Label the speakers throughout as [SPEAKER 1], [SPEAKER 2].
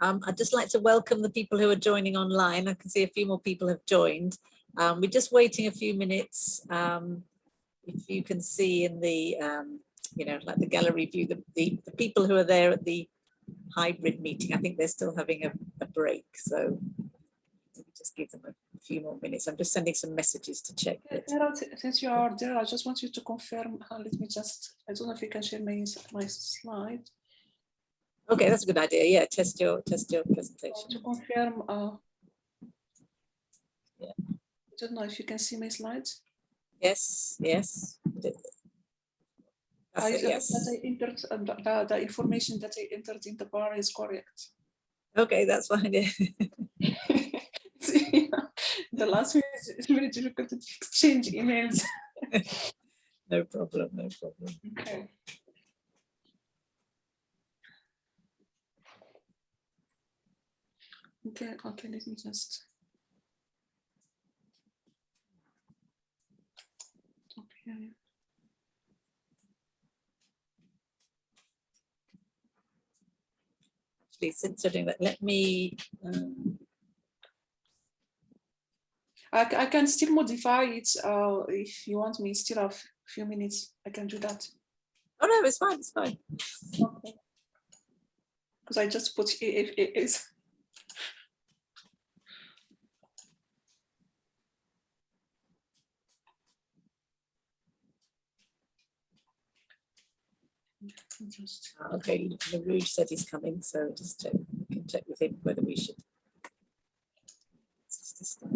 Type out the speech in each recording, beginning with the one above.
[SPEAKER 1] I'd just like to welcome the people who are joining online. I can see a few more people have joined. We're just waiting a few minutes. If you can see in the, you know, like the gallery view, the people who are there at the hybrid meeting, I think they're still having a break. So just give them a few more minutes. I'm just sending some messages to check it.
[SPEAKER 2] Since you are there, I just want you to confirm. Let me just, I don't know if you can share my slide.
[SPEAKER 1] Okay, that's a good idea. Yeah, test your presentation.
[SPEAKER 2] To confirm,
[SPEAKER 1] yeah.
[SPEAKER 2] I don't know if you can see my slides.
[SPEAKER 1] Yes, yes. Yes.
[SPEAKER 2] That I entered, the information that I entered in the bar is correct.
[SPEAKER 1] Okay, that's fine. Yeah.
[SPEAKER 2] The last minute is very difficult to exchange emails.
[SPEAKER 1] No problem, no problem.
[SPEAKER 2] Okay. Okay, let me just stop here.
[SPEAKER 1] Actually, since you're doing that, let me.
[SPEAKER 2] I can still modify it if you want me still have a few minutes. I can do that.
[SPEAKER 1] Oh no, it's fine. It's fine.
[SPEAKER 2] Okay. Because I just put AfAS.
[SPEAKER 1] Okay, Rouge said he's coming, so just check. We can check with him whether we should. Start.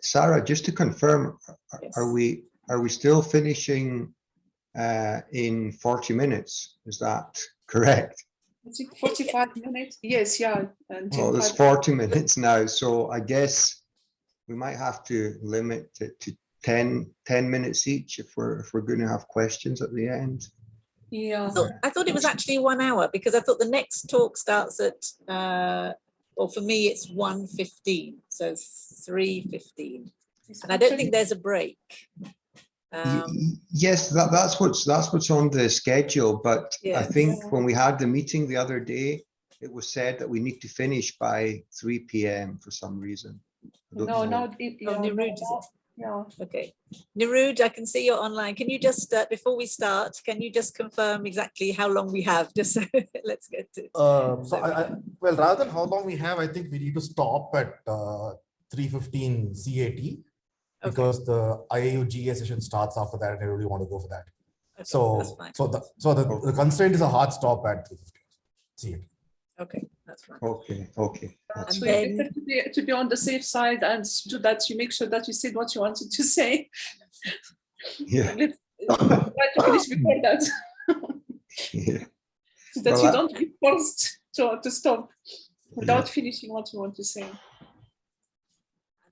[SPEAKER 3] Sarah, just to confirm,
[SPEAKER 1] Yes.
[SPEAKER 3] are we still finishing in 40 minutes? Is that correct?
[SPEAKER 2] I think 45 minutes. Yes, yeah.
[SPEAKER 3] Well, there's 40 minutes now, so I guess we might have to limit it to 10 minutes each if we're going to have questions at the end.
[SPEAKER 2] Yeah.
[SPEAKER 1] I thought it was actually 1 hour because I thought the next talk starts at well, for me it's 1:15, so 3:15, and I don't think there's a break.
[SPEAKER 3] Yes, that's what's on the schedule, but
[SPEAKER 1] yes.
[SPEAKER 3] I think when we had the meeting the other day, it was said that we need to finish by 3 p.m. for some reason.
[SPEAKER 2] No,
[SPEAKER 1] Niruj, is it?
[SPEAKER 2] Yeah.
[SPEAKER 1] Okay, Niruj, I can see you're online. Can you just, before we start, can you just confirm exactly how long we have? Just so let's get to.
[SPEAKER 4] Well, rather than how long we have, I think we need to stop at 3:15 CAT because the IAU GA session starts after that, and I really want to go for that.
[SPEAKER 1] Okay,
[SPEAKER 4] so the constraint is a hard stop at 3:15 CAT.
[SPEAKER 1] Okay, that's fine.
[SPEAKER 3] Okay.
[SPEAKER 2] So it's better to be on the safe side and do that. You make sure that you said what you wanted to say.
[SPEAKER 3] Yeah.
[SPEAKER 2] Let's try to finish before that.
[SPEAKER 3] Yeah.
[SPEAKER 2] So that you don't be forced to stop without finishing what you want to say.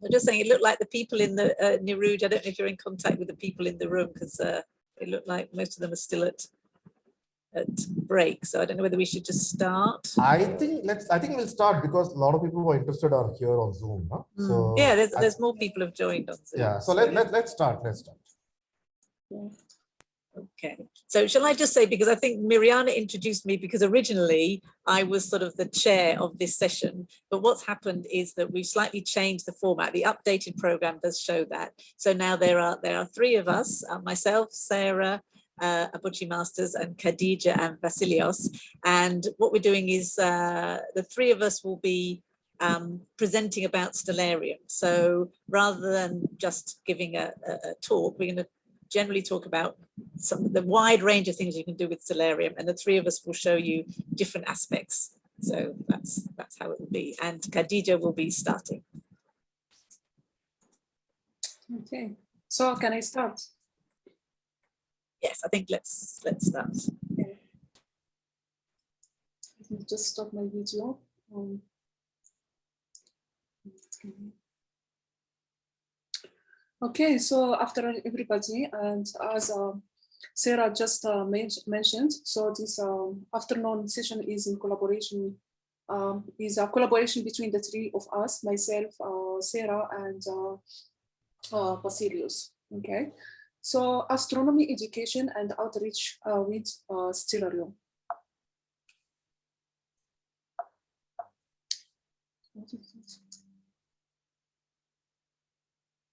[SPEAKER 1] I'm just saying, it looked like the people in the Niruj. I don't know if you're in contact with the people in the room because it looked like most of them are still at break. So I don't know whether we should just start.
[SPEAKER 4] I think we'll start because a lot of people who are interested are here on Zoom. Huh? So
[SPEAKER 1] yeah, there's more people have joined on Zoom.
[SPEAKER 4] Yeah, so let's start.
[SPEAKER 2] Yeah.
[SPEAKER 1] Okay, so shall I just say, because I think Miriana introduced me because originally I was sort of the chair of this session, but what's happened is that we've slightly changed the format. The updated program does show that. So now there are 3 of us, myself, Sarah, Abuchi Masters, and Khadija and Vasilios. And what we're doing is the 3 of us will be presenting about Stellarium. So rather than just giving a talk, we're going to generally talk about the wide range of things you can do with Stellarium, and the 3 of us will show you different aspects. So that's how it will be. And Khadija will be starting.
[SPEAKER 2] Okay, so can I start?
[SPEAKER 1] Yes, I think let's start.
[SPEAKER 2] Okay. Let me just stop my video. Okay, so after everybody, and as Sarah just mentioned, so this afternoon session is in collaboration, is a collaboration between the 3 of us, myself, Sarah, and Vasilios. Okay, So astronomy education and outreach with Stellarium.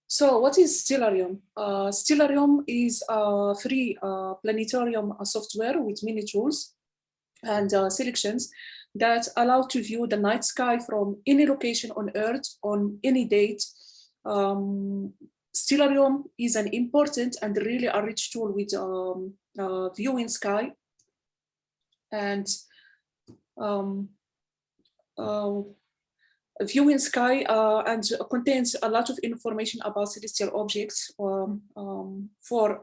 [SPEAKER 2] So what is Stellarium? Stellarium is a free planetarium software with many tools and selections that allow to view the night sky from any location on Earth on any date. Stellarium is an important and really a rich tool with viewing sky and viewing sky and contains a lot of information about celestial objects for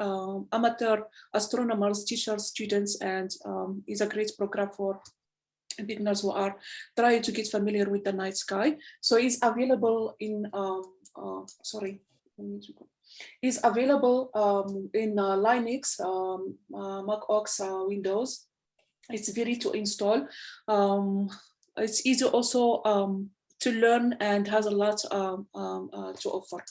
[SPEAKER 2] amateur astronomers, teachers, students, and is a great program for beginners who are trying to get familiar with the night sky. So it's available in is available in Linux, Mac OS, Windows. It's very to install. It's easy also to learn and has a lot to offer.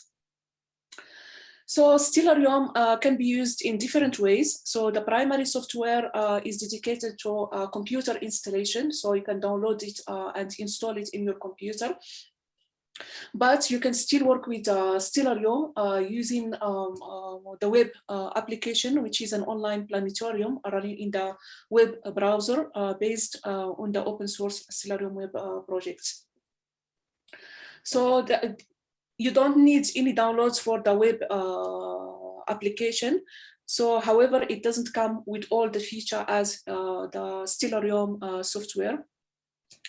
[SPEAKER 2] So Stellarium can be used in different ways. So the primary software is dedicated to computer installation. So you can download it and install it in your computer. But you can still work with Stellarium using the web application, which is an online planetarium running in the web browser based on the open source Stellarium web projects. So you don't need any downloads for the web application. So, however, it doesn't come with all the feature as the Stellarium software.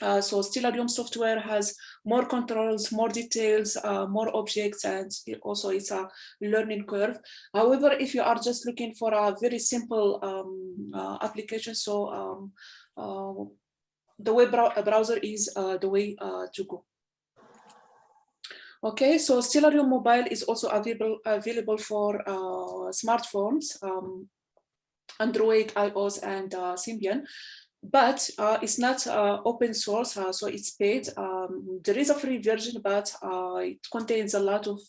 [SPEAKER 2] So Stellarium software has more controls, more details, more objects, and also it's a learning curve. However, if you are just looking for a very simple application, so the web browser is the way to go. Okay, so Stellarium Mobile is also available for smartphones, Android, iOS, and Symbian. But it's not open source, so it's paid. There is a free version, but it contains a lot of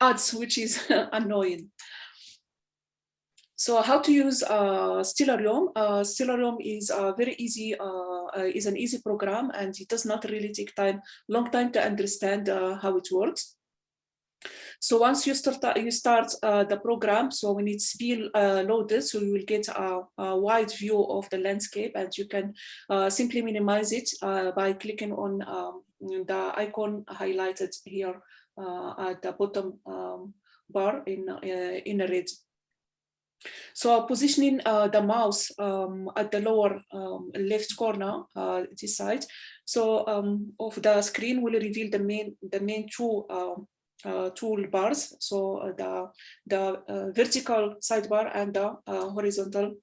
[SPEAKER 2] ads, which is annoying. So how to use Stellarium? Stellarium is very easy, is an easy program, and it does not really take long time to understand how it works. So once you start the program, so when it's being loaded, so you will get a wide view of the landscape, and you can simply minimize it by clicking on the icon highlighted here at the bottom bar in red. So positioning the mouse at the lower left corner, this side, so of the screen will reveal the main two toolbars, so the vertical sidebar and the horizontal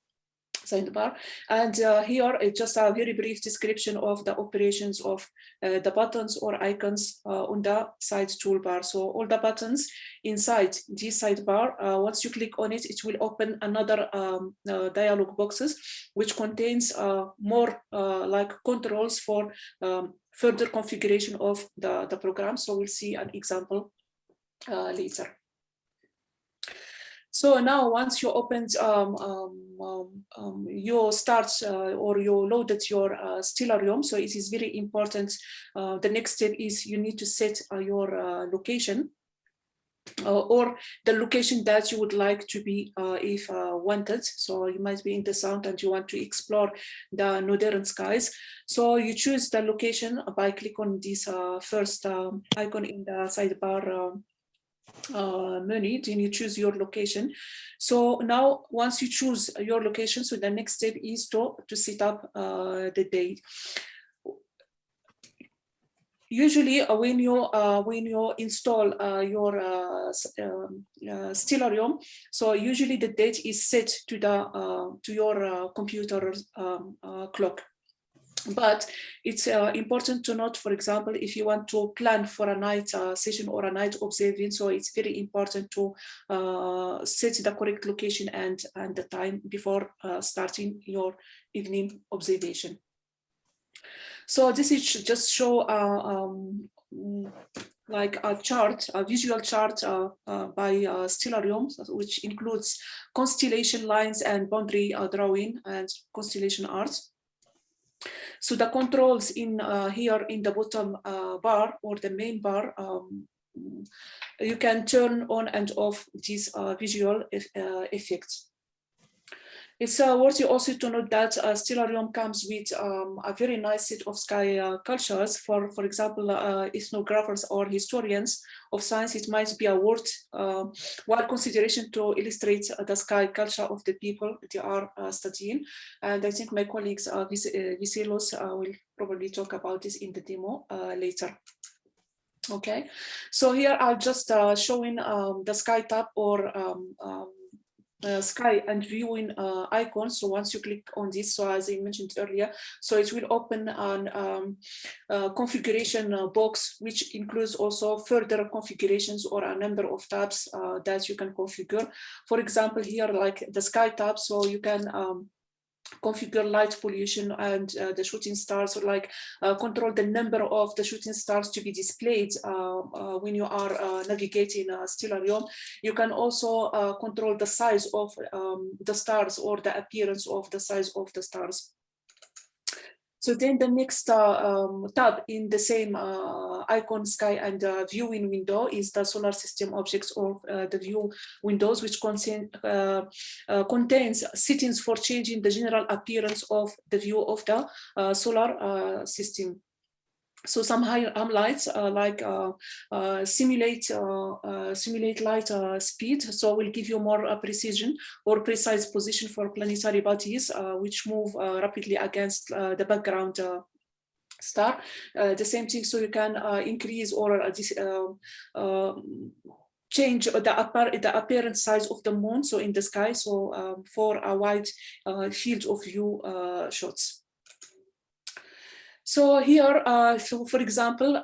[SPEAKER 2] sidebar. And here it's just a very brief description of the operations of the buttons or icons on the side toolbar. So all the buttons inside this sidebar, once you click on it, it will open another dialog boxes, which contains more like controls for further configuration of the program. So we'll see an example later. So now once you opened, you start or you loaded your Stellarium, so it is very important. The next step is you need to set your location or the location that you would like to be if wanted. So you might be in the sound and you want to explore the northern skies. So you choose the location by click on this first icon in the sidebar menu, then you choose your location. So now once you choose your location, so the next step is to set up the date. Usually when you install your Stellarium, so usually the date is set to your computer clock. But it's important to note, for example, if you want to plan for a night session or a night observation, so it's very important to set the correct location and the time before starting your evening observation. So this is just show like a chart, a visual chart by Stellarium, which includes constellation lines and boundary drawing and constellation art. So the controls in here in the bottom bar or the main bar, you can turn on and off these visual effects. It's worthy also to note that Stellarium comes with a very nice set of sky cultures. For example, ethnographers or historians of science, it might be a worthwhile consideration to illustrate the sky culture of the people they are studying. And I think my colleagues, Viselos, will probably talk about this in the demo later. Okay, so here I'll just showing the sky tab or sky and viewing icon. So once you click on this, so as I mentioned earlier, so it will open an configuration box, which includes also further configurations or a number of tabs that you can configure. For example, here like the sky tab, so you can configure light pollution and the shooting stars, or like control the number of the shooting stars to be displayed when you are navigating Stellarium. You can also control the size of the stars or the appearance of the size of the stars. So then the next tab in the same icon sky and viewing window is the solar system objects or the view windows, which contains settings for changing the general appearance of the view of the solar system. So some highlights like simulate light speed, so will give you more precision or precise position for planetary bodies which move rapidly against the background star. The same thing, so you can increase or change the apparent size of the moon, so in the sky, so for a wide field of view shots. So here, so for example,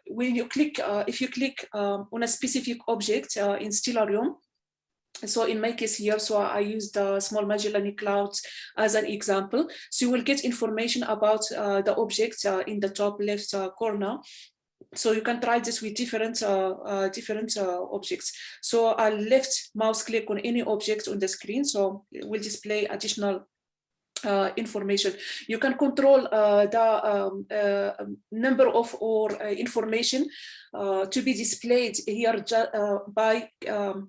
[SPEAKER 2] when you click, if you click on a specific object in Stellarium, so in my case here, so I used the small Magellanic Clouds as an example. So you will get information about the object in the top left corner. So you can try this with different objects. So a left mouse click on any object on the screen, so it will display additional information. You can control the number of information to be displayed here by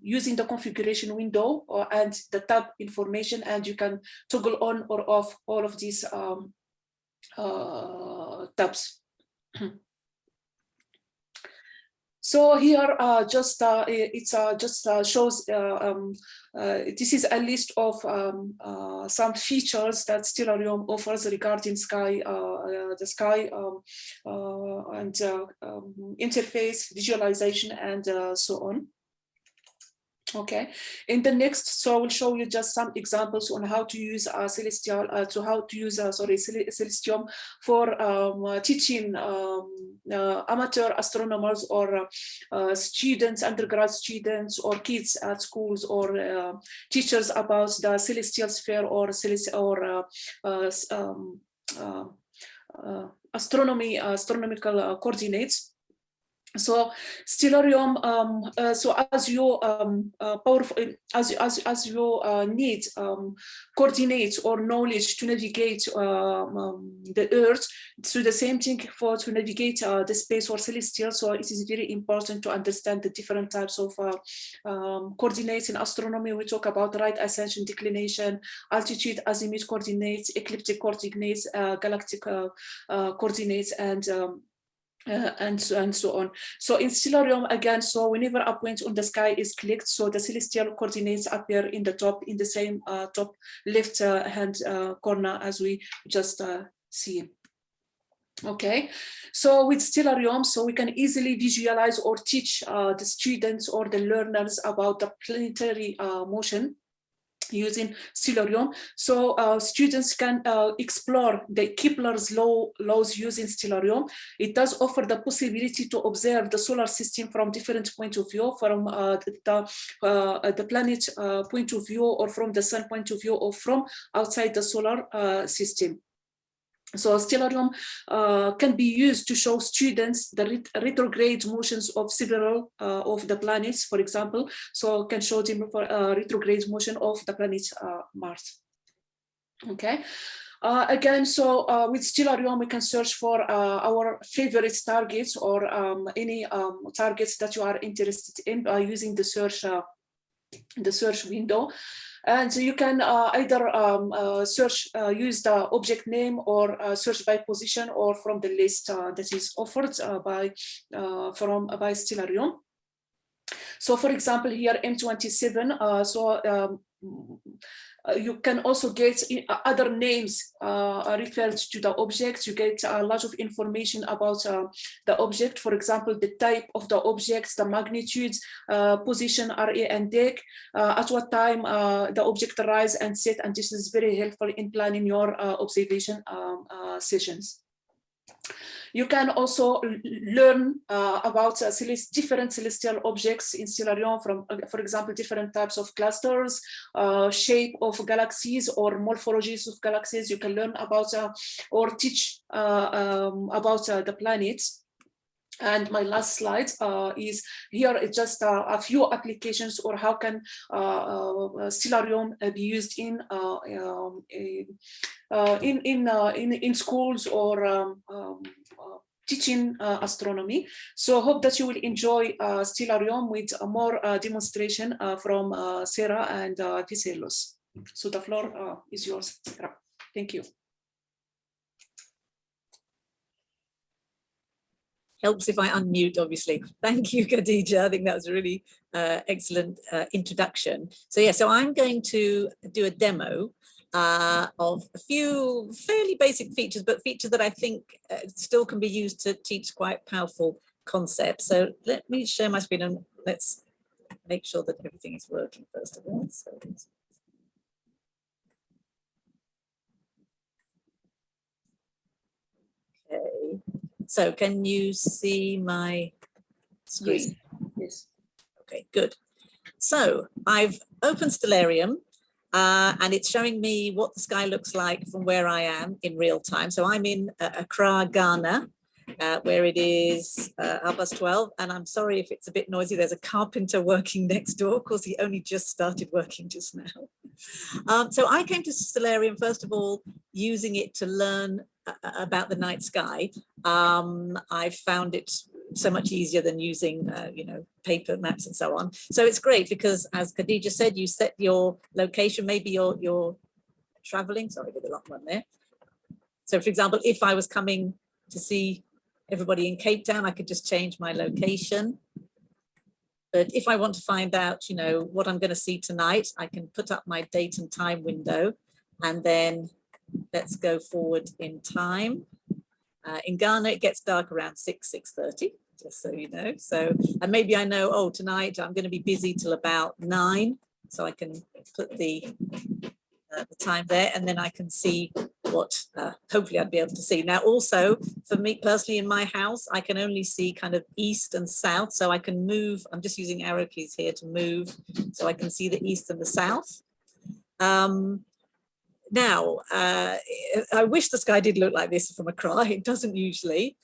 [SPEAKER 2] using the configuration window and the tab information, and you can toggle on or off all of these tabs. So here it shows this is a list of some features that Stellarium offers regarding sky, the sky and interface, visualization, and so on. Okay, in the next, so I will show you just some examples on how to use Celestial, Celestium for teaching amateur astronomers or students, undergrad students, or kids at schools, or teachers about the celestial sphere or astronomical coordinates. So Stellarium, so as you need coordinates or knowledge to navigate the Earth, so the same thing for to navigate the space or celestial. So it is very important to understand the different types of coordinates in astronomy. We talk about right ascension, declination, altitude, azimuth coordinates, ecliptic coordinates, galactic coordinates, and so on. So in Stellarium again, so whenever a point on the sky is clicked, so the celestial coordinates appear in the top, in the same top left hand corner as we just see. Okay, so with Stellarium, so we can easily visualize or teach the students or the learners about the planetary motion using Stellarium. So students can explore the Kepler's laws using Stellarium. It does offer the possibility to observe the solar system from different point of view, from the planet point of view, or from the sun point of view, or from outside the solar system. So Stellarium can be used to show students the retrograde motions of several of the planets, for example. So can show them for retrograde motion of the planet Mars. Okay. Again, so with Stellarium, we can search for our favorite targets or any targets that you are interested in by using the search window. And so you can either search, use the object name or search by position or from the list that is offered by Stellarium. So for example, here M27, you can also get other names referred to the object. You get a lot of information about the object, for example, the type of the object, the magnitude, position, RA and DEC, at what time the object rise and set, and this is very helpful in planning your observation sessions. You can also learn about different celestial objects in Stellarium from, for example, different types of clusters, shape of galaxies or morphologies of galaxies. You can learn about or teach about the planets. And my last slide is here. It's just a few applications or how can Stellarium be used in schools or teaching astronomy. So I hope that you will enjoy Stellarium with more demonstration from Sarah and Tiselos. So the floor is yours, Sarah. Thank you.
[SPEAKER 1] Helps if I unmute, obviously. Thank you, Khadija. I think that was a really excellent introduction. So yeah, so I'm going to do a demo of a few fairly basic features, but features that I think still can be used to teach quite powerful concepts. So let me share my screen and let's make sure that everything is working first of all. So okay. So can you see my screen?
[SPEAKER 2] Yes.
[SPEAKER 1] Okay, good. So I've opened Stellarium and it's showing me what the sky looks like from where I am in real time. So I'm in Accra, Ghana, where it is 12:30, and I'm sorry if it's a bit noisy. There's a carpenter working next door. Of course, he only just started working just now. So I came to Stellarium, first of all, using it to learn about the night sky. I found it so much easier than using, you know, paper maps and so on. So it's great because, as Khadija said, you set your location, maybe you're traveling, sorry, with the long one there. So for example, if I was coming to see everybody in Cape Town, I could just change my location. But if I want to find out, you know, what I'm going to see tonight, I can put up my date and time window, and then let's go forward in time. In Ghana, it gets dark around 6:30, just so you know. So, and maybe I know, oh, tonight I'm going to be busy till about 9, so I can put the time there, and then I can see what hopefully I'd be able to see. Now, also for me personally in my house, I can only see kind of east and south, so I can move. I'm just using arrow keys here to move, so I can see the east and the south. Now, I wish the sky did look like this from Accra. It doesn't usually,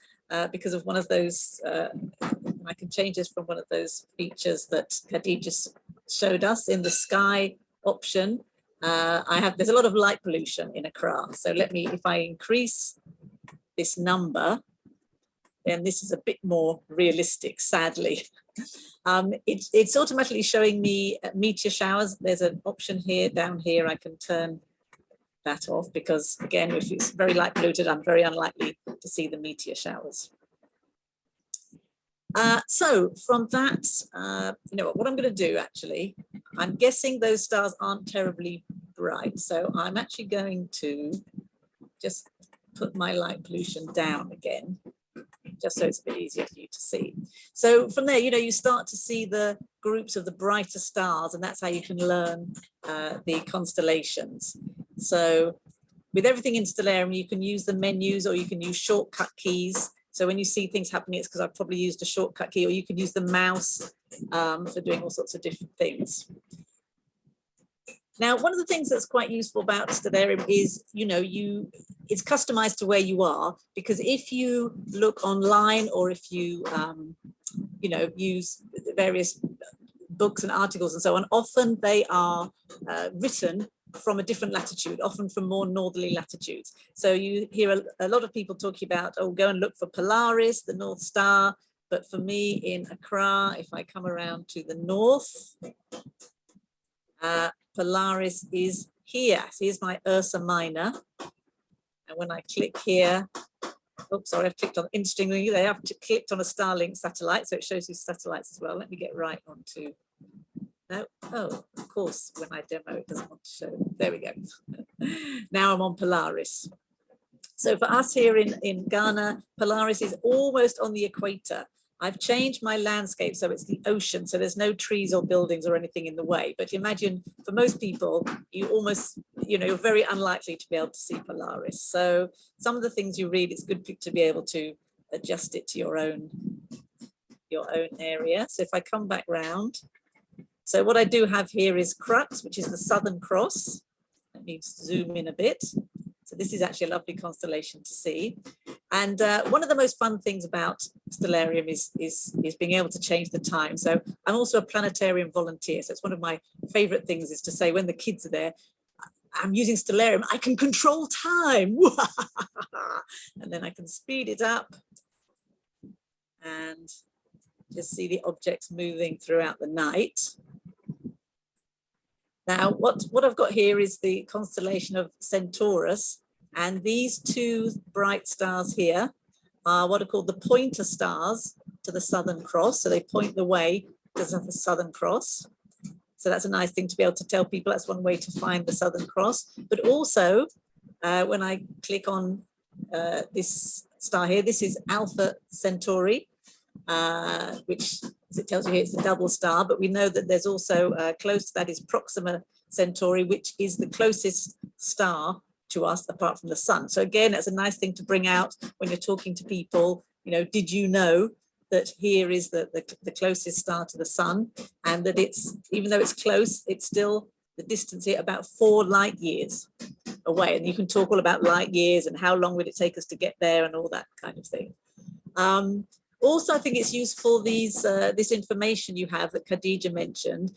[SPEAKER 1] because of one of those, I can change this from one of those features that Khadija showed us in the sky option. There's a lot of light pollution in Accra. So let me, if I increase this number, then this is a bit more realistic, sadly. It's automatically showing me meteor showers. There's an option here, down here, I can turn that off because, again, if it's very light polluted, I'm very unlikely to see the meteor showers. So from that, you know what I'm going to do actually, I'm guessing those stars aren't terribly bright. So I'm actually going to just put my light pollution down again, just so it's a bit easier for you to see. So from there, you know, you start to see the groups of the brighter stars, and that's how you can learn the constellations. So with everything in Stellarium, you can use the menus or you can use shortcut keys. So when you see things happening, it's because I've probably used a shortcut key, or you can use the mouse for doing all sorts of different things. Now, one of the things that's quite useful about Stellarium is, it's customized to where you are, because if you look online or if you, use various books and articles and so on, often they are written from a different latitude, often from more northerly latitudes. So you hear a lot of people talking about, oh, go and look for Polaris, the North Star. But for me in Accra, if I come around to the north, Polaris is here. So here's my Ursa Minor. And when I click here, oops, sorry, I've clicked on, interestingly, they have clicked on a Starlink satellite, so it shows you satellites as well. Let me get right onto, no, oh, of course, when I demo, it doesn't want to show. There we go. Now I'm on Polaris. So for us here in Ghana, Polaris is almost on the equator. I've changed my landscape so it's the ocean, so there's no trees or buildings or anything in the way. But imagine for most people, you almost, you're very unlikely to be able to see Polaris. So some of the things you read, it's good to be able to adjust it to your own area. So if I come back round, so what I do have here is Crux, which is the Southern Cross. Let me zoom in a bit. So this is actually a lovely constellation to see. And one of the most fun things about Stellarium is being able to change the time. So I'm also a planetarium volunteer. So it's one of my favorite things is to say when the kids are there, I'm using Stellarium, I can control time. And then I can speed it up and just see the objects moving throughout the night. Now, what I've got here is the constellation of Centaurus, and these two bright stars here are what are called the pointer stars to the Southern Cross. So they point the way to the Southern Cross. So that's a nice thing to be able to tell people. That's one way to find the Southern Cross. But also, when I click on this star here, this is Alpha Centauri, which, as it tells you here, it's a double star, but we know that there's also close to that is Proxima Centauri, which is the closest star to us apart from the sun. So again, it's a nice thing to bring out when you're talking to people, did you know that here is the closest star to the sun, and that it's, even though it's close, it's still the distance here about 4 light years away. And you can talk all about light years and how long would it take us to get there and all that kind of thing. Also, I think it's useful, this information you have that Khadija mentioned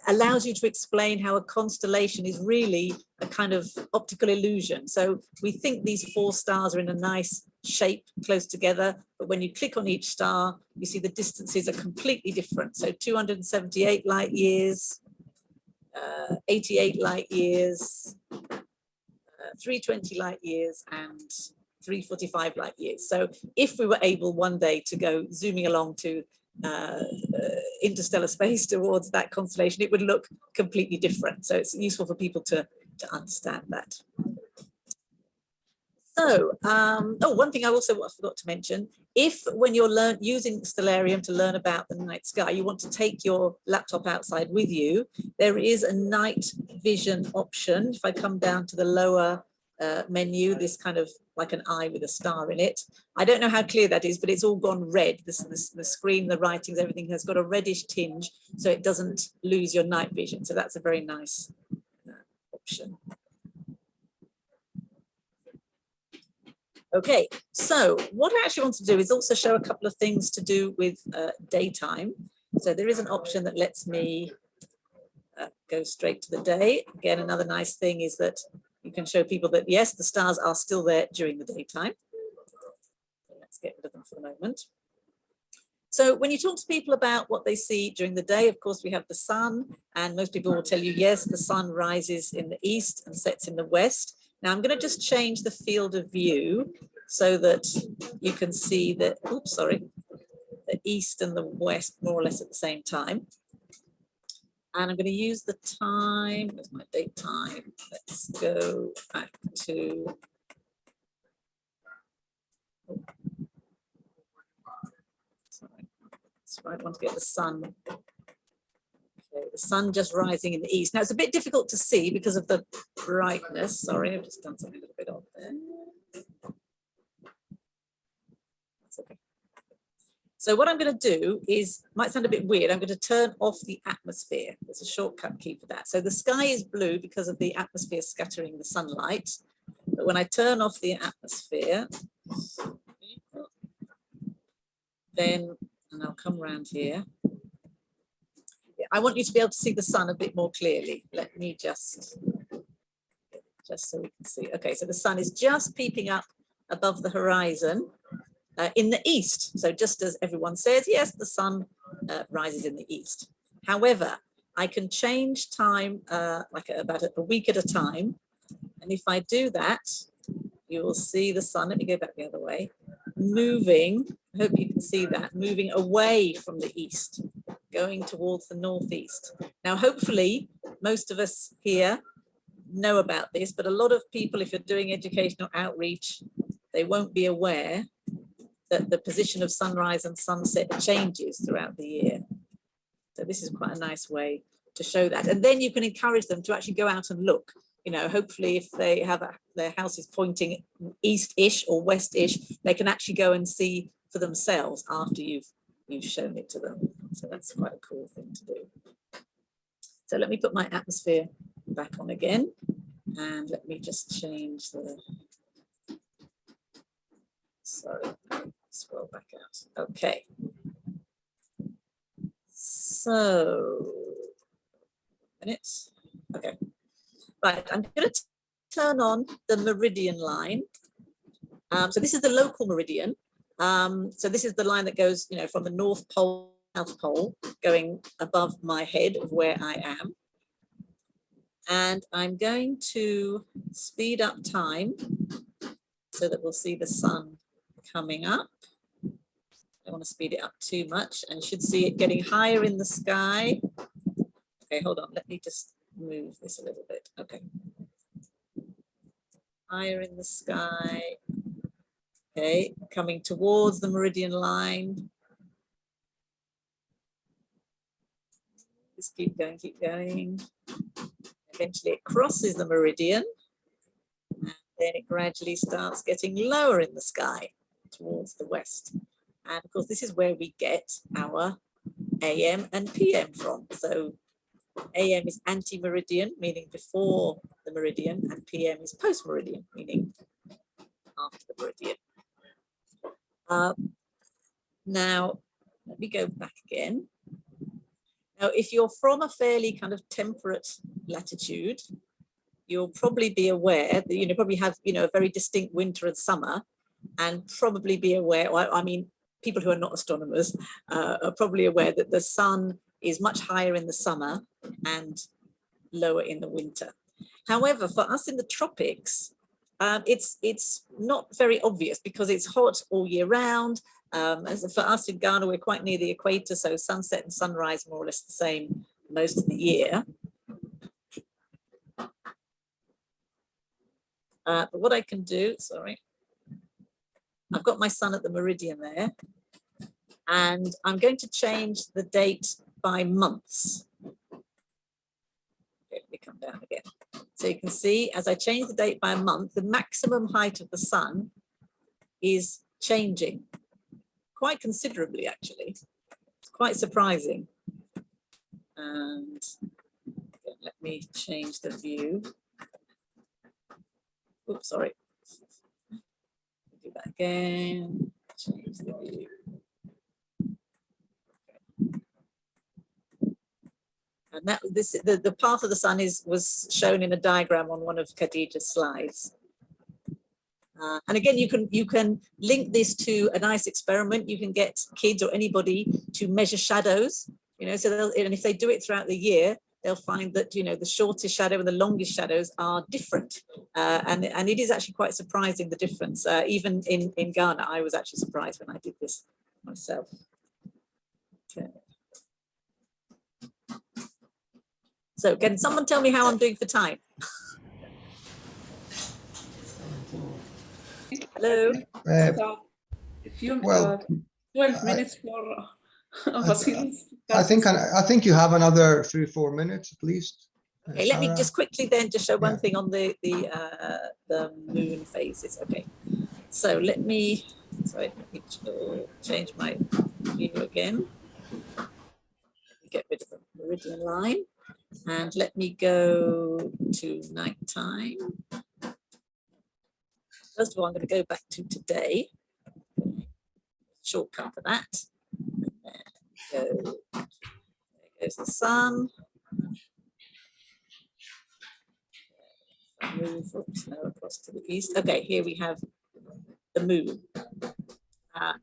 [SPEAKER 1] allows you to explain how a constellation is really a kind of optical illusion. So we think these 4 stars are in a nice shape close together, but when you click on each star, you see the distances are completely different. So 278 light years, 88 light years, 320 light years, and 345 light years. So if we were able one day to go zooming along to interstellar space towards that constellation, it would look completely different. So it's useful for people to understand that. So, one thing I also forgot to mention, if when you're using Stellarium to learn about the night sky, you want to take your laptop outside with you, there is a night vision option. If I come down to the lower menu, this kind of like an eye with a star in it. I don't know how clear that is, but it's all gone red. The screen, the writings, everything has got a reddish tinge, so it doesn't lose your night vision. So that's a very nice option. Okay, so what I actually want to do is also show a couple of things to do with daytime. So there is an option that lets me go straight to the day. Again, another nice thing is that you can show people that, yes, the stars are still there during the daytime. So let's get rid of them for the moment. So when you talk to people about what they see during the day, of course, we have the sun, and most people will tell you, yes, the sun rises in the east and sets in the west. Now I'm going to just change the field of view so that you can see that, oops, sorry, the east and the west more or less at the same time. And I'm going to use the time, where's my date time? Let's go back to, sorry, so I want to get the sun. Okay, the sun just rising in the east. Now it's a bit difficult to see because of the brightness. Sorry, I've just done something a little bit odd there. That's okay. So what I'm going to do is, might sound a bit weird, I'm going to turn off the atmosphere. There's a shortcut key for that. So the sky is blue because of the atmosphere scattering the sunlight. But when I turn off the atmosphere, then, and I'll come around here. I want you to be able to see the sun a bit more clearly. Let me just so we can see. Okay, so the sun is just peeping up above the horizon in the east. So just as everyone says, yes, the sun rises in the east. However, I can change time like about a week at a time. And if I do that, you will see the sun, let me go back the other way, moving, I hope you can see that, moving away from the east, going towards the northeast. Now, hopefully, most of us here know about this, but a lot of people, if you're doing educational outreach, they won't be aware that the position of sunrise and sunset changes throughout the year. So this is quite a nice way to show that. And then you can encourage them to actually go out and look. You know, hopefully if they have their house is pointing east-ish or west-ish, they can actually go and see for themselves after you've shown it to them. So that's quite a cool thing to do. So let me put my atmosphere back on again, and let me just change the, sorry, scroll back out. Okay. So, minutes. Okay. Right, I'm going to turn on the Meridian line. So this is the local Meridian. So this is the line that goes, you know, from the North Pole, South Pole, going above my head of where I am. And I'm going to speed up time so that we'll see the sun coming up. I don't want to speed it up too much, and you should see it getting higher in the sky. Okay, hold on, let me just move this a little bit. Okay. Higher in the sky. Okay, coming towards the meridian line. Just keep going, keep going. Eventually it crosses the meridian, and then it gradually starts getting lower in the sky towards the west. And of course, this is where we get our AM and PM from. So AM is anti-meridian, meaning before the meridian, and PM is post-meridian, meaning after the meridian. Now, let me go back again. Now, if you're from a fairly kind of temperate latitude, you'll probably be aware that, you know, probably have, you know, a very distinct winter and summer, and probably be aware, well, I mean, people who are not astronomers are probably aware that the sun is much higher in the summer and lower in the winter. However, for us in the tropics, it's not very obvious because it's hot all year round. As for us in Ghana, we're quite near the equator, so sunset and sunrise more or less the same most of the year. But what I can do, sorry, I've got my sun at the meridian there, and I'm going to change the date by months. Okay, let me come down again. So you can see as I change the date by a month, the maximum height of the sun is changing quite considerably, actually. It's quite surprising. And let me change the view. Oops, sorry. Do that again. Change the view. And that the path of the sun was shown in a diagram on one of Khadija's slides. And again, you can link this to a nice experiment. You can get kids or anybody to measure shadows. You know, so and if they do it throughout the year, they'll find that, you know, the shortest shadow and the longest shadows are different. And it is actually quite surprising, the difference. Even in Ghana, I was actually surprised when I did this myself. Okay. So can someone tell me how I'm doing for time? Hello?
[SPEAKER 2] So if you
[SPEAKER 3] well,
[SPEAKER 2] 12 minutes for Vassilis.
[SPEAKER 3] I think you have another 3-4 minutes at least.
[SPEAKER 1] Okay, let me just quickly then just show one thing on the moon phases. Okay, so let me Sorry, let me change my view again. Get rid of the Meridian line and let me go to nighttime. First of all, I'm going to go back to today. Shortcut for that. There goes the sun. Move now across to the east. Okay, here we have the moon.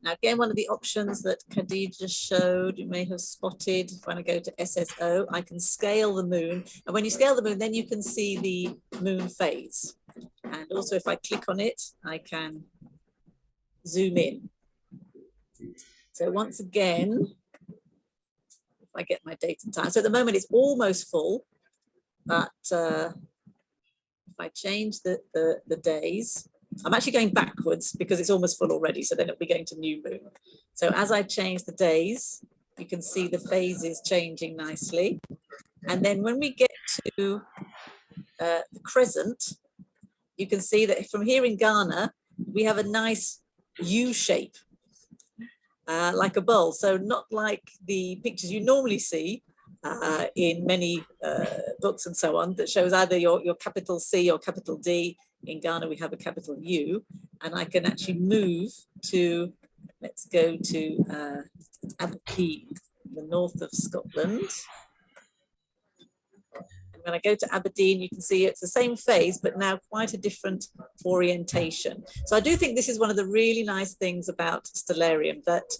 [SPEAKER 1] Now again, one of the options that Khadija showed, you may have spotted, when I go to SSO, I can scale the moon. And when you scale the moon, then you can see the moon phase. And also if I click on it, I can zoom in. So once again, if I get my date and time. So at the moment it's almost full, but if I change the days, I'm actually going backwards because it's almost full already. So then it'll be going to new moon. So as I change the days, you can see the phases changing nicely. And then when we get to the crescent, you can see that from here in Ghana, we have a nice U shape, like a bowl. So not like the pictures you normally see in many books and so on, that shows either your capital C or capital D. In Ghana, we have a capital U, and I can actually move to, let's go to Aberdeen, the north of Scotland. And when I go to Aberdeen, you can see it's the same phase, but now quite a different orientation. So I do think this is one of the really nice things about Stellarium, that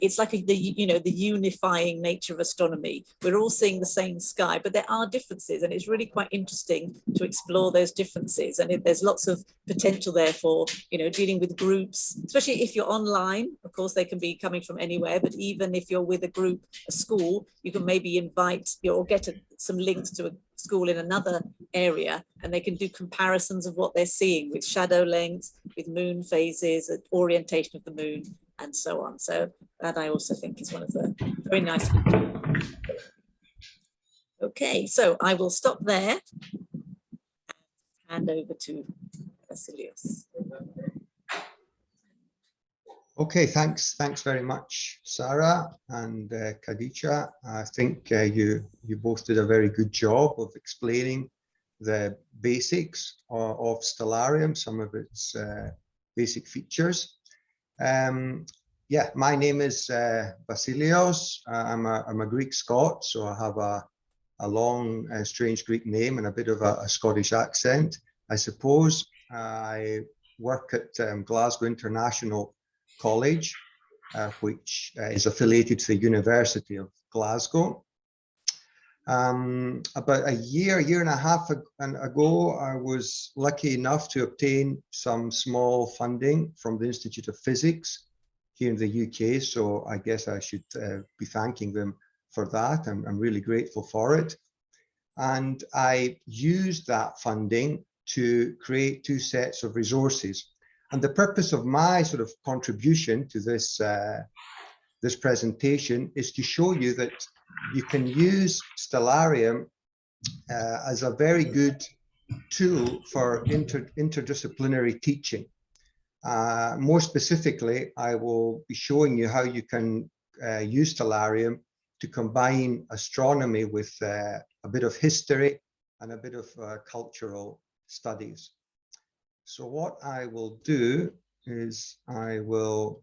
[SPEAKER 1] it's like the unifying nature of astronomy. We're all seeing the same sky, but there are differences, and it's really quite interesting to explore those differences. And there's lots of potential there for dealing with groups, especially if you're online. Of course, they can be coming from anywhere, but even if you're with a group, a school, you can maybe invite or get some links to a school in another area, and they can do comparisons of what they're seeing with shadow lengths, with moon phases, orientation of the moon, and so on. So that I also think is one of the very nice features. Okay, so I will stop there and hand over to Vasilios.
[SPEAKER 3] Okay, thanks very much, Sarah and Khadija. I think you both did a very good job of explaining the basics of Stellarium, some of its basic features. Yeah, my name is Vasilios. I'm a Greek Scot, so I have a long, strange Greek name and a bit of a Scottish accent, I suppose. I work at Glasgow International College, which is affiliated to the University of Glasgow. About a year and a half ago, I was lucky enough to obtain some small funding from the Institute of Physics here in the UK. So I guess I should be thanking them for that. I'm really grateful for it. And I used that funding to create 2 sets of resources. And the purpose of my sort of contribution to this, this presentation is to show you that you can use Stellarium as a very good tool for interdisciplinary teaching. More specifically, I will be showing you how you can use Stellarium to combine astronomy with a bit of history and a bit of cultural studies. So what I will do is I will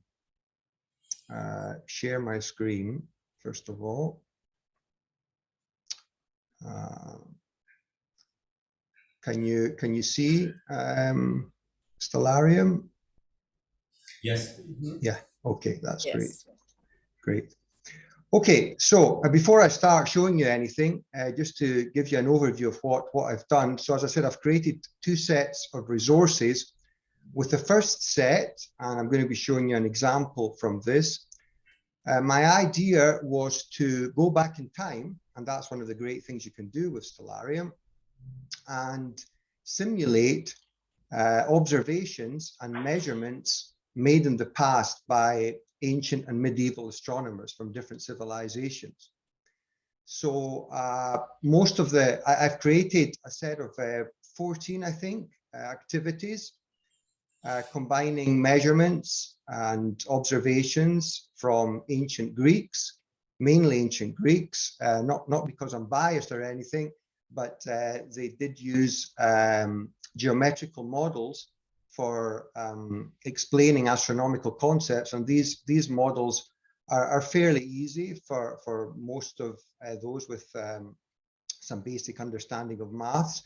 [SPEAKER 3] share my screen, first of all. Can you see Stellarium?
[SPEAKER 5] Yes.
[SPEAKER 3] Yeah, okay, that's
[SPEAKER 1] Yes.
[SPEAKER 3] great. Great. Okay, so before I start showing you anything, just to give you an overview of what I've done. So as I said, I've created 2 sets of resources. With the first set, and I'm going to be showing you an example from this, my idea was to go back in time, and that's one of the great things you can do with Stellarium, and simulate observations and measurements made in the past by ancient and medieval astronomers from different civilizations. So most of I've created a set of 14, I think, activities. combining measurements and observations from ancient Greeks, mainly ancient Greeks, not because I'm biased or anything, but they did use geometrical models for explaining astronomical concepts, and these models are fairly easy for most of those with some basic understanding of maths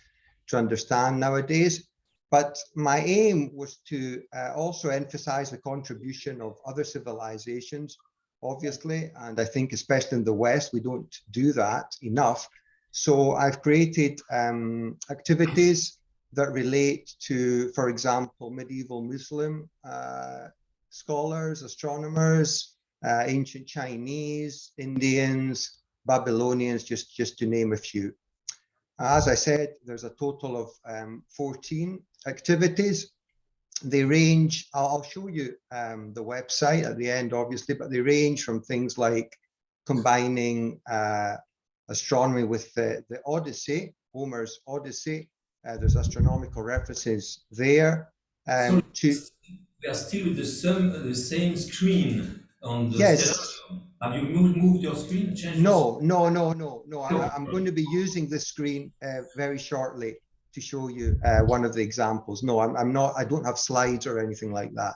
[SPEAKER 3] to understand nowadays. But my aim was to also emphasize the contribution of other civilizations, obviously, and I think especially in the West, we don't do that enough. So I've created activities that relate to, for example, medieval Muslim scholars, astronomers, ancient Chinese, Indians, Babylonians, just to name a few. As I said, there's a total of 14 activities. They range, I'll show you the website at the end, obviously, but they range from things like combining astronomy with the Odyssey, Homer's Odyssey. There's astronomical references there.
[SPEAKER 5] So we are still with the same screen on the Stellarium. Have you moved your screen?
[SPEAKER 3] No. I'm going to be using this screen very shortly to show you one of the examples. No, I'm not. I don't have slides or anything like that,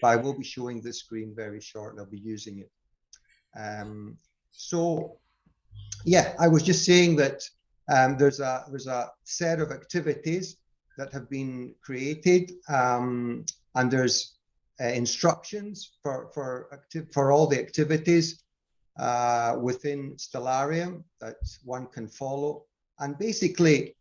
[SPEAKER 3] but I will be showing this screen very shortly. I'll be using it. So, yeah, I was just saying that there's a set of activities that have been created, and there's instructions for all the activities within Stellarium that one can follow, and basically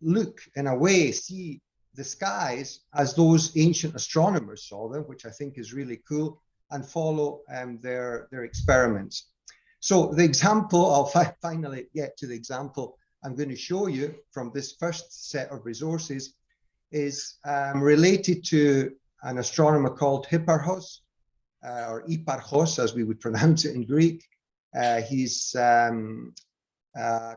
[SPEAKER 3] look, in a way, see the skies as those ancient astronomers saw them, which I think is really cool, and follow their experiments. So the example, I'll finally get to the example I'm going to show you from this first set of resources, is related to an astronomer called Hipparchos, or Hipparchos, as we would pronounce it in Greek. He's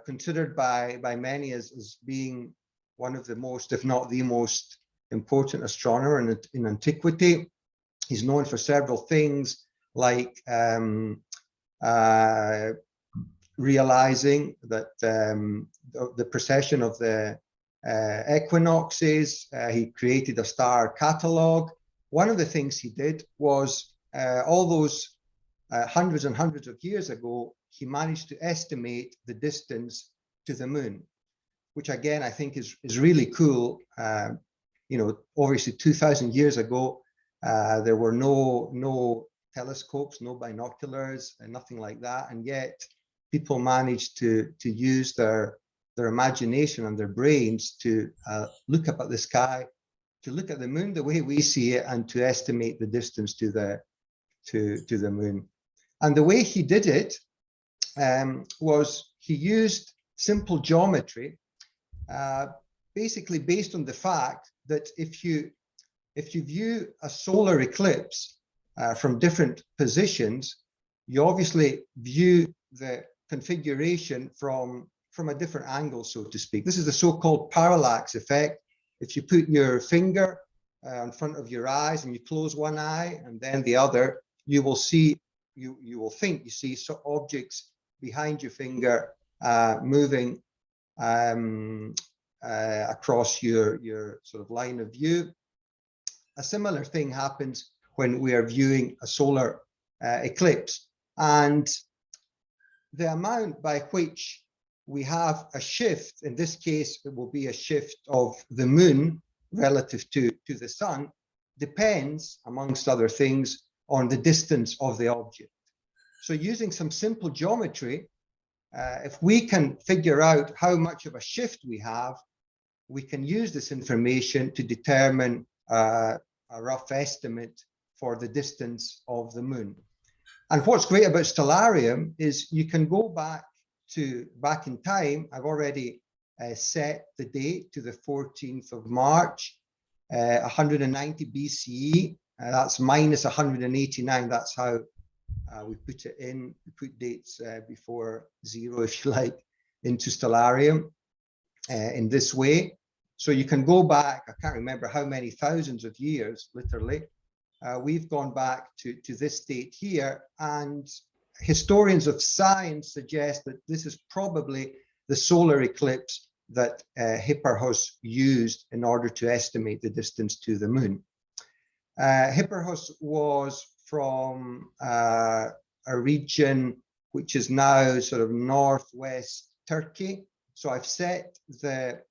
[SPEAKER 3] considered by many as being one of the most, if not the most important astronomer in antiquity. He's known for several things, like realizing that the precession of the equinoxes. He created a star catalog. One of the things he did was all those hundreds and hundreds of years ago, he managed to estimate the distance to the moon, which again, I think is really cool. You know, obviously 2000 years ago, there were no telescopes, no binoculars, and nothing like that. And yet people managed to use their imagination and their brains to look up at the sky, to look at the moon the way we see it, and to estimate the distance to the moon. And the way he did it was he used simple geometry, basically based on the fact that if you view a solar eclipse from different positions, you obviously view the configuration from a different angle, so to speak. This is the so-called parallax effect. If you put your finger in front of your eyes and you close one eye and then the other, you will see, you will think you see objects behind your finger moving across your sort of line of view. A similar thing happens when we are viewing a solar eclipse, and the amount by which we have a shift, in this case it will be a shift of the moon relative to the sun, depends, amongst other things, on the distance of the object. So using some simple geometry, if we can figure out how much of a shift we have, we can use this information to determine a rough estimate for the distance of the moon. And what's great about Stellarium is you can go back in time. I've already set the date to the 14th of March, 190 BCE. That's minus 189. That's how we put it in. We put dates before zero, if you like, into Stellarium in this way. So you can go back, I can't remember how many thousands of years, literally. We've gone back to this date here, and historians of science suggest that this is probably the solar eclipse that Hipparchus used in order to estimate the distance to the moon. Hipparchus was from a region which is now sort of northwest Turkey. So I've set the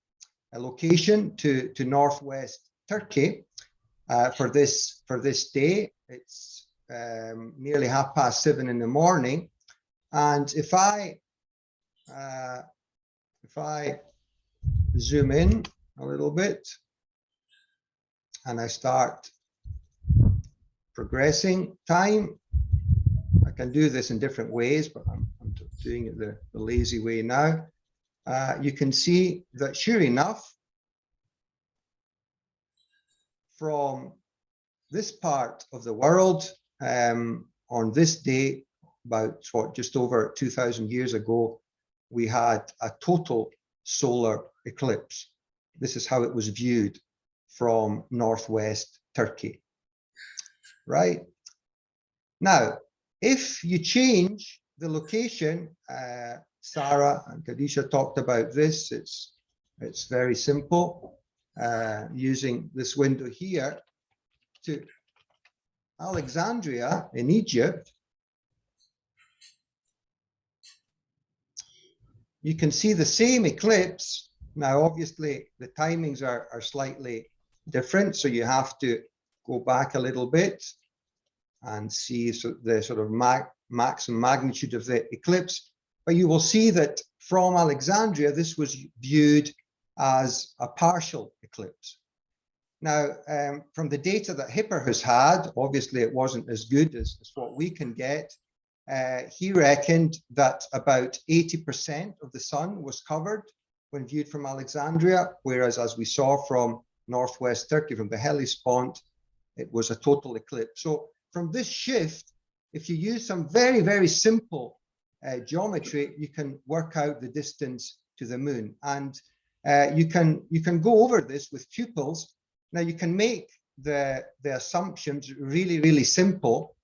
[SPEAKER 3] location to northwest Turkey for this day. It's nearly 7:30 in the morning, and if I zoom in a little bit and I start progressing time, I can do this in different ways, but I'm doing it the lazy way now. You can see that sure enough, from this part of the world, on this day, about just over 2,000 years ago, we had a total solar eclipse. This is how it was viewed from northwest Turkey. Right? Now, if you change the location, Sarah and Kadisha talked about this, it's very simple. Using this window here to Alexandria in Egypt, you can see the same eclipse. Now, obviously, the timings are slightly different, so you have to go back a little bit and see the sort of maximum magnitude of the eclipse. But you will see that from Alexandria, this was viewed as a partial eclipse. Now, from the data that Hipparchus had, obviously it wasn't as good as what we can get. He reckoned that about 80% of the sun was covered when viewed from Alexandria, whereas as we saw from northwest Turkey, from the Hellespont, it was a total eclipse. So from this shift, if you use some very, very simple geometry, you can work out the distance to the moon. And you can go over this with pupils. Now you can make the assumptions really, really simple,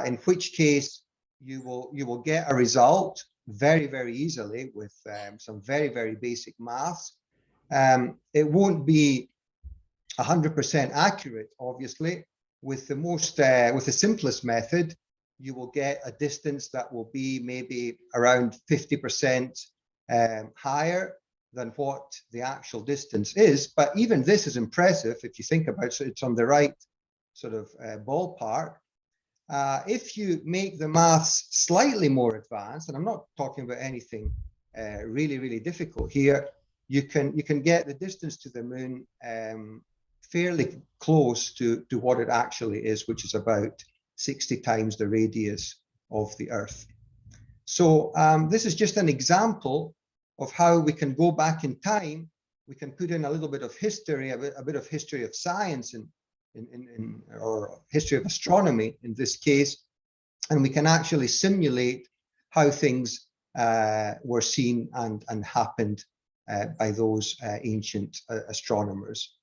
[SPEAKER 3] in which case you will get a result very, very easily with some very, very basic maths. It won't be 100% accurate, obviously. With the simplest method, you will get a distance that will be maybe around 50% higher than what the actual distance is. But even this is impressive if you think about it. So it's on the right sort of ballpark. If you make the maths slightly more advanced, and I'm not talking about anything really, really difficult here, you can get the distance to the moon fairly close to what it actually is, which is about 60 times the radius of the Earth. So this is just an example of how we can go back in time. We can put in a little bit of history, a bit of history of science or history of astronomy in this case, and we can actually simulate how things were seen and happened by those ancient astronomers.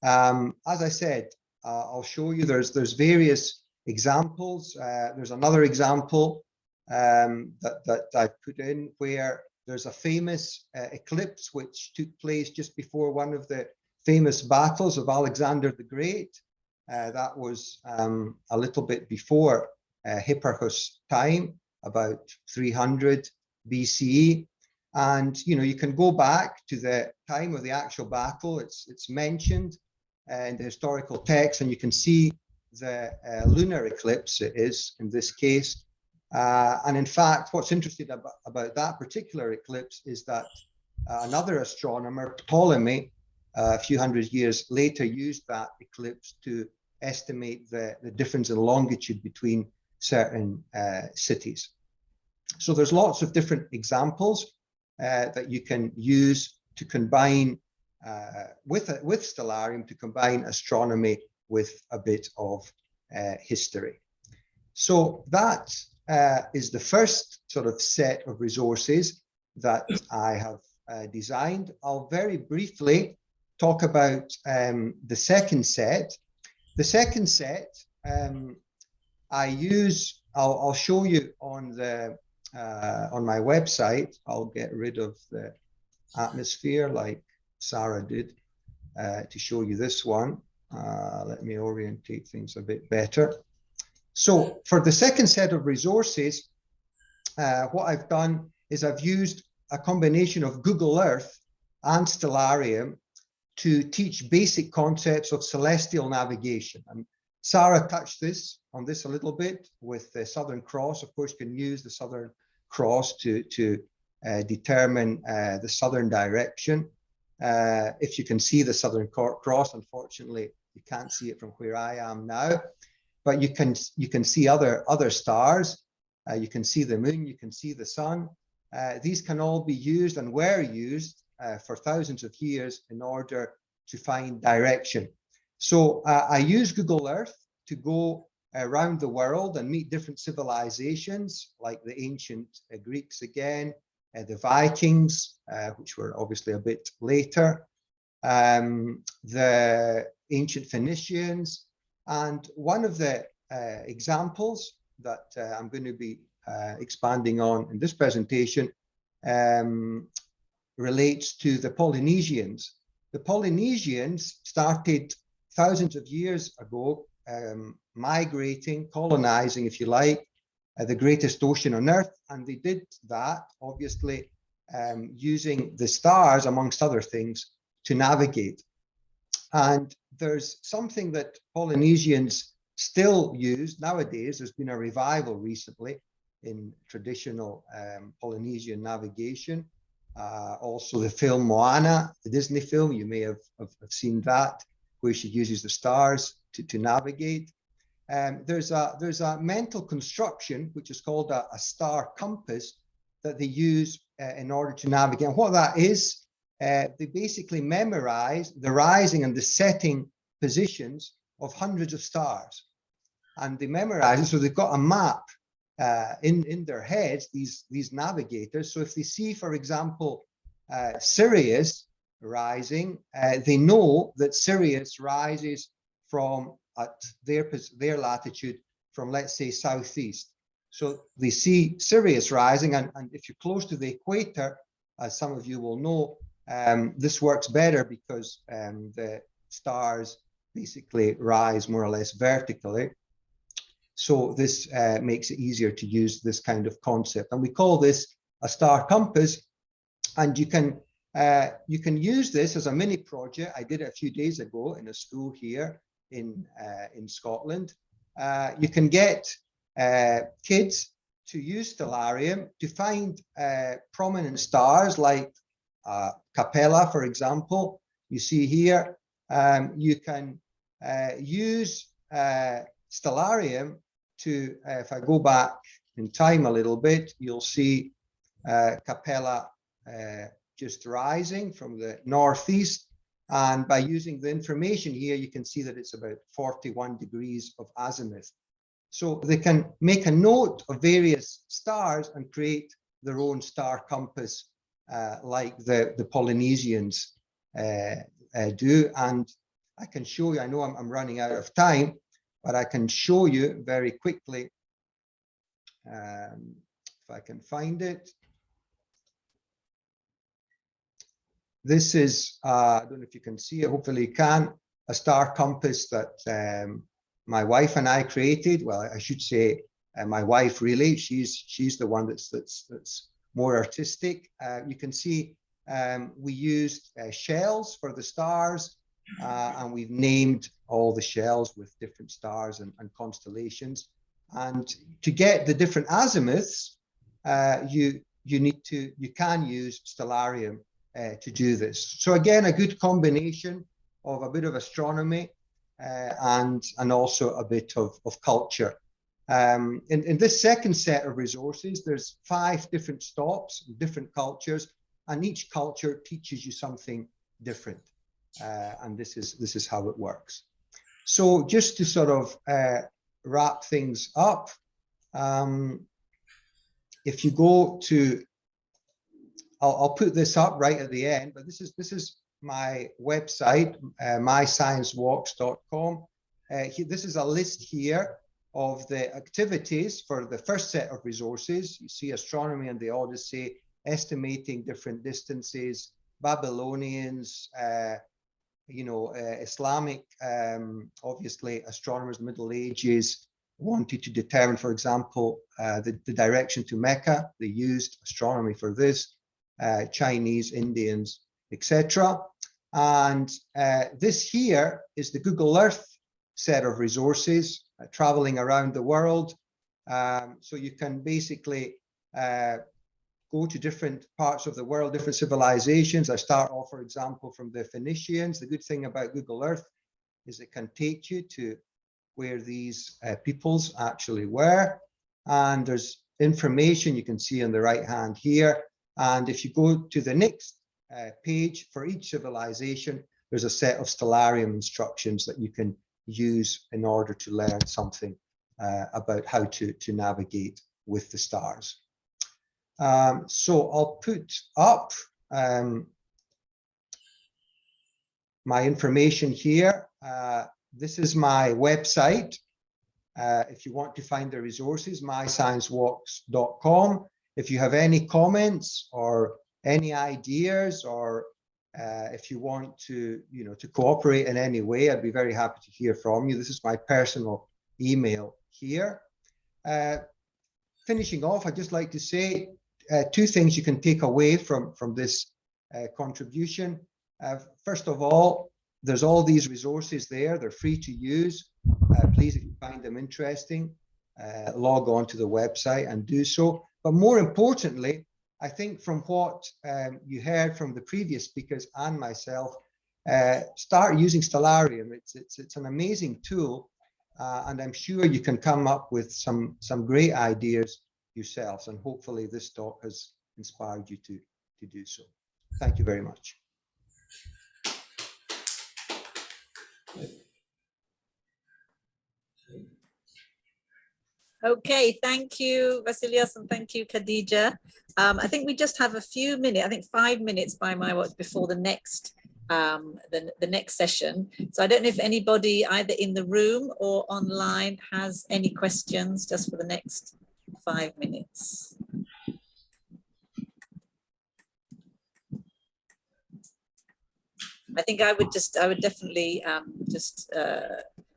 [SPEAKER 3] As I said, I'll show you there's various examples. There's another example that I put in where there's a famous eclipse which took place just before one of the famous battles of Alexander the Great. That was a little bit before Hipparchus' time, about 300 BCE. And you can go back to the time of the actual battle. It's mentioned in the historical text, and you can see the lunar eclipse it is in this case. And in fact, what's interesting about that particular eclipse is that another astronomer, Ptolemy, a few hundred years later, used that eclipse to estimate the difference in longitude between certain cities. So there's lots of different examples that you can use to combine with Stellarium, to combine astronomy with a bit of history. So that is the first sort of set of resources that I have designed. I'll very briefly talk about the second set. The second set, I'll show you on my website. I'll get rid of the atmosphere like Sarah did to show you this one. Let me orientate things a bit better. So for the second set of resources, what I've done is I've used a combination of Google Earth and Stellarium to teach basic concepts of celestial navigation. And Sarah touched on this a little bit with the Southern Cross. Of course, you can use the Southern Cross to determine the southern direction. If you can see the Southern Cross, unfortunately, you can't see it from where I am now, but you can see other stars. You can see the moon, you can see the sun. These can all be used and were used for thousands of years in order to find direction. So I use Google Earth to go around the world and meet different civilizations, like the ancient Greeks again, the Vikings, which were obviously a bit later, the ancient Phoenicians. And one of the examples that I'm going to be expanding on in this presentation relates to the Polynesians. The Polynesians started thousands of years ago migrating, colonizing, if you like, the greatest ocean on Earth. And they did that, obviously, using the stars, amongst other things, to navigate. And there's something that Polynesians still use nowadays. There's been a revival recently in traditional Polynesian navigation. Also the film Moana, the Disney film, you may have seen that, where she uses the stars to navigate. There's a mental construction, which is called a star compass, that they use in order to navigate. And what that is, they basically memorize the rising and the setting positions of hundreds of stars. And they memorize it, so they've got a map in their heads, these navigators. So if they see, for example, Sirius rising, they know that Sirius rises from at their latitude from, let's say, southeast. So they see Sirius rising, and if you're close to the equator, as some of you will know, this works better because the stars basically rise more or less vertically. So this makes it easier to use this kind of concept. And we call this a star compass. And you can use this as a mini project. I did it a few days ago in a school here in Scotland. You can get kids to use Stellarium to find prominent stars like Capella, for example. You see here, you can use Stellarium to, if I go back in time a little bit, you'll see Capella just rising from the northeast. And by using the information here, you can see that it's about 41 degrees of azimuth. So they can make a note of various stars and create their own star compass like the Polynesians do. And I can show you, I know I'm running out of time, but I can show you very quickly, if I can find it. This is, I don't know if you can see it, hopefully you can, a star compass that my wife and I created. Well, I should say my wife really, she's the one that's more artistic. You can see we used shells for the stars, and we've named all the shells with different stars and constellations. And to get the different azimuths, you can use Stellarium to do this. So again, a good combination of a bit of astronomy and also a bit of culture. In this second set of resources, there's 5 different stops, different cultures, and each culture teaches you something different. And this is how it works. So just to sort of wrap things up, if you go to, I'll put this up right at the end, but this is my website, mysciencewalks.com. This is a list here of the activities for the first set of resources. You see astronomy and the Odyssey, estimating different distances, Babylonians, Islamic, obviously astronomers, Middle Ages, wanted to determine, for example, the direction to Mecca. They used astronomy for this, Chinese, Indians, etc. And this here is the Google Earth set of resources, traveling around the world. So you can basically go to different parts of the world, different civilizations. I start off, for example, from the Phoenicians. The good thing about Google Earth is it can take you to where these peoples actually were. And there's information you can see on the right hand here. And if you go to the next page, for each civilization, there's a set of Stellarium instructions that you can use in order to learn something about how to navigate with the stars. So I'll put up my information here. This is my website. If you want to find the resources, mysciencewalks.com. If you have any comments or any ideas, or if you want to, to cooperate in any way, I'd be very happy to hear from you. This is my personal email here. Finishing off, I'd just like to say two things you can take away from this contribution. First of all, there's all these resources there. They're free to use. Please, if you find them interesting, log on to the website and do so. But more importantly, I think from what you heard from the previous speakers and myself, start using Stellarium. It's an amazing tool, and I'm sure you can come up with some great ideas yourselves. And hopefully this talk has inspired you to do so. Thank you very much.
[SPEAKER 1] Okay, thank you, Vasilios, and thank you, Khadija. I think we just have a few minutes, I think 5 minutes by my watch before the next session. So I don't know if anybody either in the room or online has any questions just for the next 5 minutes. I think I would definitely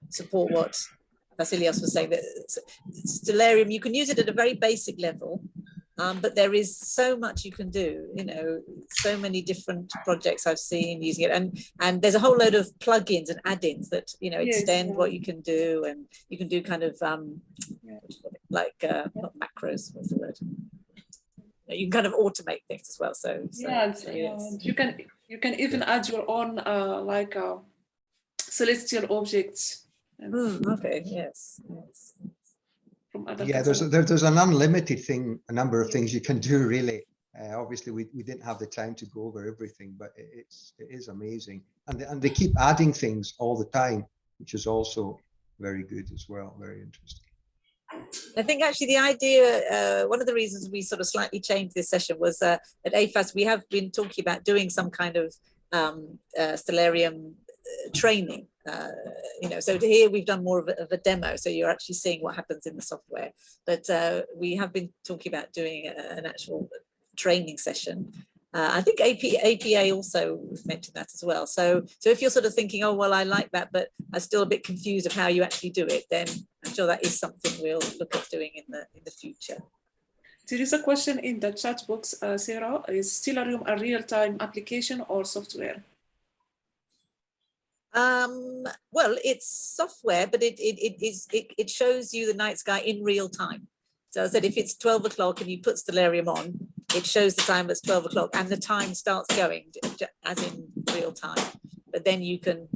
[SPEAKER 1] support what Vasilios was saying, that Stellarium, you can use it at a very basic level, but there is so much you can do, so many different projects I've seen using it. And there's a whole load of plugins and add-ins that, extend what you can do. And you can do kind of not macros, what's the word? You can kind of automate things as well. So yes.
[SPEAKER 2] You can even add your own celestial objects.
[SPEAKER 1] Okay. Yes.
[SPEAKER 2] From other
[SPEAKER 3] there's an unlimited number of things you can do, really. Obviously, we didn't have the time to go over everything, but it is amazing, and they keep adding things all the time, which is also very good as well. Very interesting.
[SPEAKER 1] I think actually the idea, one of the reasons we sort of slightly changed this session was at AfAS, we have been talking about doing some kind of Stellarium training. So here we've done more of a demo, so you're actually seeing what happens in the software. But we have been talking about doing an actual training session. I think APA also mentioned that as well. So if you're sort of thinking, oh well, I like that, but I'm still a bit confused of how you actually do it, then I'm sure that is something we'll look at doing in the future.
[SPEAKER 2] There is a question in the chat box, Sarah. Is Stellarium a real-time application or software?
[SPEAKER 1] Well, it's software, but it shows you the night sky in real time. So I said, if it's 12 o'clock and you put Stellarium on, it shows the time it's 12 o'clock and the time starts going as in real time. But then you can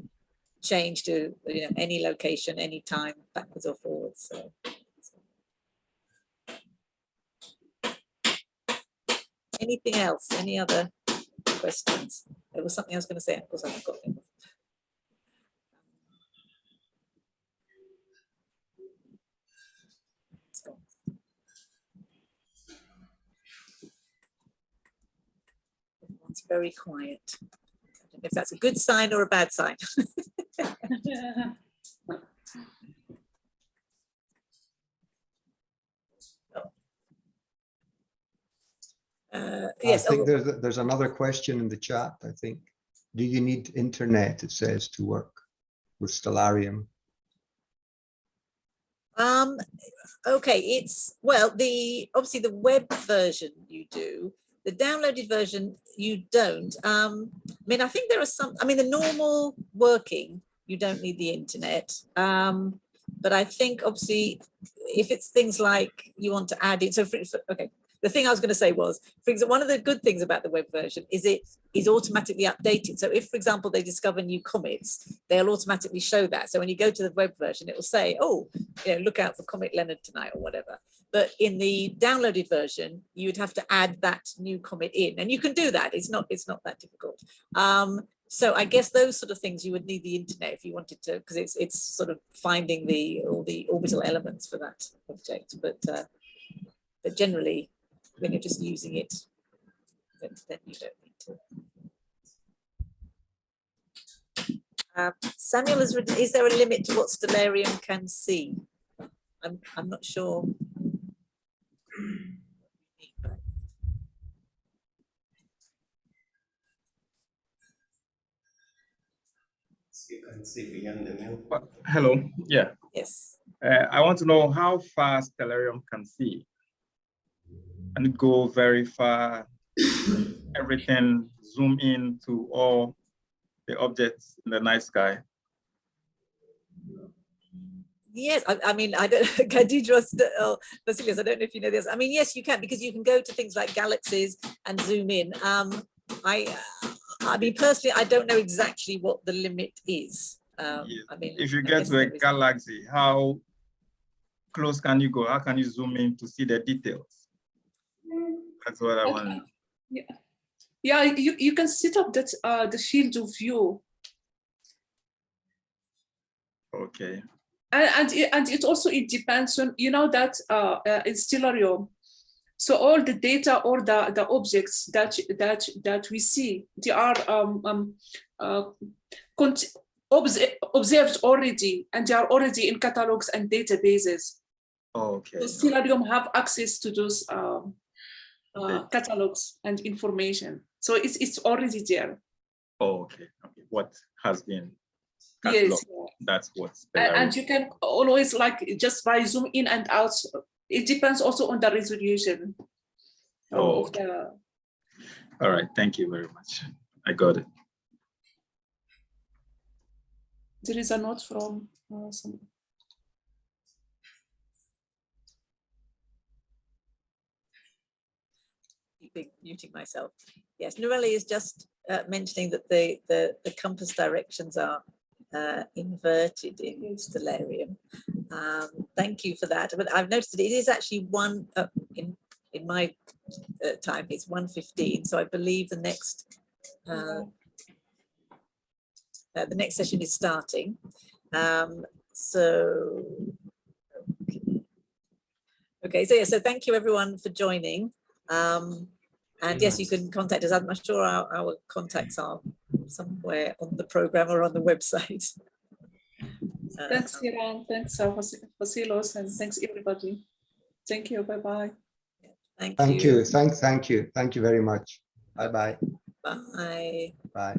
[SPEAKER 1] change to any location, any time, backwards or forwards. So. Anything else? Any other questions? There was something I was going to say. Of course, I forgot it. It's very quiet. don't know if that's a good sign or a bad sign. Yes.
[SPEAKER 3] I think there's another question in the chat, I think. Do you need internet, it says, to work with Stellarium?
[SPEAKER 1] Okay, it's, well, obviously the web version you do, the downloaded version you don't. I mean, I think there are some, I mean, the normal working, you don't need the internet. But I think obviously if it's things like you want to add it, so okay, the thing I was going to say was, for example, one of the good things about the web version is it is automatically updated. So if, for example, they discover new commits, they'll automatically show that. So when you go to the web version, it will say, oh, you know, look out for commit Leonard tonight or whatever. But in the downloaded version, you would have to add that new commit in, and you can do that. It's not that difficult. So I guess those sort of things you would need the internet if you wanted to, because it's sort of finding all the orbital elements for that object. But generally, when you're just using it, then you don't need to. Samuel has written, is there a limit to what Stellarium can see? I'm not sure.
[SPEAKER 6] You can see beyond the milk.
[SPEAKER 7] Hello, yeah.
[SPEAKER 1] Yes.
[SPEAKER 7] I want to know how far Stellarium can see and go very far, everything, zoom in to all the objects in the night sky.
[SPEAKER 1] Yes, I mean, I don't, Khadija or Vasilios, I don't know if you know this. I mean, yes, you can, because you can go to things like galaxies and zoom in. I mean, personally, I don't know exactly what the limit is.
[SPEAKER 7] Yes.
[SPEAKER 1] I mean,
[SPEAKER 7] if you get to a galaxy, how close can you go? How can you zoom in to see the details? That's what I want to know.
[SPEAKER 2] Yeah, you can set up that the field of view.
[SPEAKER 7] Okay.
[SPEAKER 2] And it also, it depends on, you know, that in Stellarium, so all the data or the objects that we see, they are observed already, and they are already in catalogs and databases.
[SPEAKER 7] Okay.
[SPEAKER 2] So Stellarium have access to those catalogs and information. So it's already there.
[SPEAKER 7] Oh, okay. Okay. What has been
[SPEAKER 2] cataloged?
[SPEAKER 7] Yes. That's what's
[SPEAKER 2] and you can always, like, just by zoom in and out. It depends also on the resolution of the.
[SPEAKER 7] All right. Thank you very much. I got it.
[SPEAKER 2] There is a note from some.
[SPEAKER 1] Muting myself. Yes, Nureli is just mentioning that the compass directions are inverted in Stellarium. Thank you for that. But I've noticed that it is actually one in my time. It's 1:15. So I believe the next session is starting. Okay. So yeah. So thank you everyone for joining. And yes, you can contact us. I'm sure our contacts are somewhere on the program or on the website.
[SPEAKER 2] Thanks, Kiran. Thanks, Vasilos, and thanks everybody. Thank you. Bye-bye.
[SPEAKER 1] Thank
[SPEAKER 3] you. Thank you. Thank you very much. Bye-bye.
[SPEAKER 1] Bye.
[SPEAKER 3] Bye.